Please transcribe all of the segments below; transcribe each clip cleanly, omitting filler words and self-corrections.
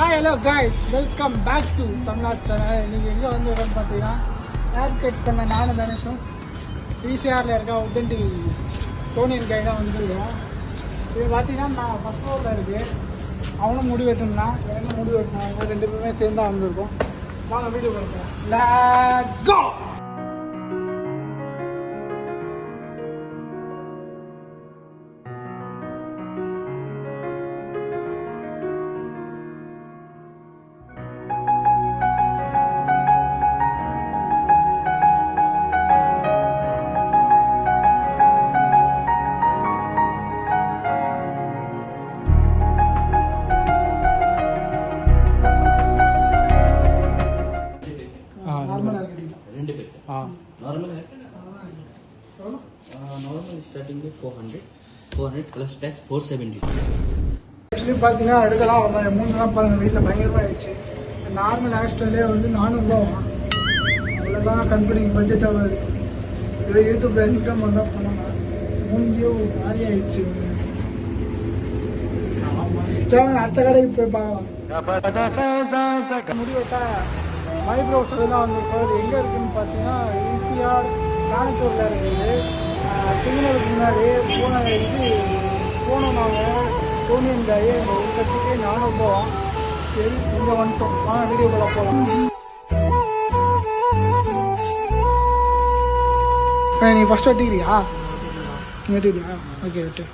Hi hello guys, welcome back to Tamil Nadu channel. இன்றைக்கி எங்கே வந்துருக்கோன்னு பார்த்தீங்கன்னா ஹேர் கட் பண்ண நானும் தனுஷும் பிசிஆரில் இருக்க உடன்டி டோனியன் கை தான் வந்துருக்கோம். இது பார்த்தீங்கன்னா நான் ஃபஸ்ட் ஃப்ளோரில் இருக்குது. அவனும் முடி வெட்டணும்னா எனக்கு முடி வெட்டணும், ரெண்டு பேருமே சேர்ந்து தான் வந்திருக்கோம். வாங்க வீடியோ பண்ணுறோம். Let's go. नॉर्मल स्टार्टिंग में 400 प्लस टैक्स 470. ஆக்சுவலி பார்த்தீங்கன்னா எடுக்கலாம் வந்தாங்க 3 நாள் பாருங்கள், வீட்டில் பயங்கரமாக ஆயிடுச்சு. நார்மல் ஹேர் ஸ்டைலே வந்து 400 ரூபா அவ்வளோதான். கம்பெனிக்கு பட்ஜெட்டாக வருது. ஏதோ யூடியூப்ல இன்கம் வந்தால் பண்ணாங்க. மூஞ்சியும் மாதிரி ஆயிடுச்சு. சரி, அடுத்த கடைக்கு போய் பார்க்கலாம். முடிவெட்டா மைப்ரோஸில் தான் வந்திருக்கோம். எங்கே இருக்குதுன்னு பார்த்தீங்கன்னா ஈசிஆர் காணித்தூரில் இருக்குது. சிக்னலுக்கு முன்னாடி போனோம் நாங்கள் டோனியன் காய் அந்த உற்பத்திக்கு 400 ரூபா. சரி, இங்கே வந்துட்டோம். வீடியோக்குள்ள போகலாம். இப்போ நீ ஃபஸ்ட்டு வெட்டிக்கிறியா? வெட்டிக்கிறியா? ஓகே, வெட்டு.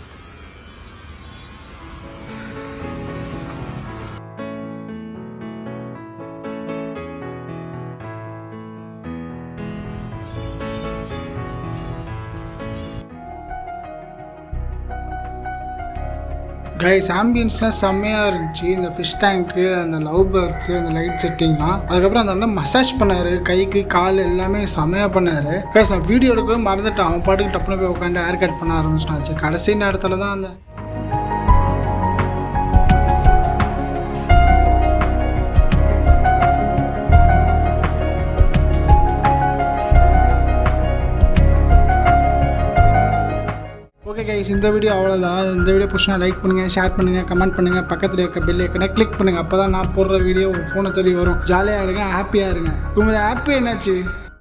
கைஸ், ஆம்பியன்ஸ்லாம் செம்மையாக இருந்துச்சு. இந்த ஃபிஷ் டேங்க்கு, அந்த லவ் பேர்ட்ஸு, அந்த லைட் செட்டிங்லாம். அதுக்கப்புறம் அந்த அண்ணன் மசாஜ் பண்ணார், கைக்கு கால் எல்லாமே செம்மையாக பண்ணார். கைஸ், நான் வீடியோ எடுக்கவே மறந்துட்டேன். அவன் பாட்டுக்கு டப்புனு போய் உட்காந்து ஹேர் கட் பண்ண ஆரம்பிச்சிட்டாச்சு. கடைசி நேரத்தில் தான் அந்த ஓகே கைஸ், இந்த வீடியோ அவ்வளோதான். இந்த வீடியோ பிடிச்சினா லைக் பண்ணுங்கள், ஷேர் பண்ணுங்கள், கமெண்ட் பண்ணுங்கள், பக்கத்தில் இருக்க பெல் ஐக்கனை கிளிக் பண்ணுங்கள். அப்போ தான் நான் போடுற வீடியோ ஃபோனை தேடி வரும். ஜாலியாக இருங்க, ஹாப்பியாக இருங்க. உங்கள் ஹாப்பி என்னாச்சு?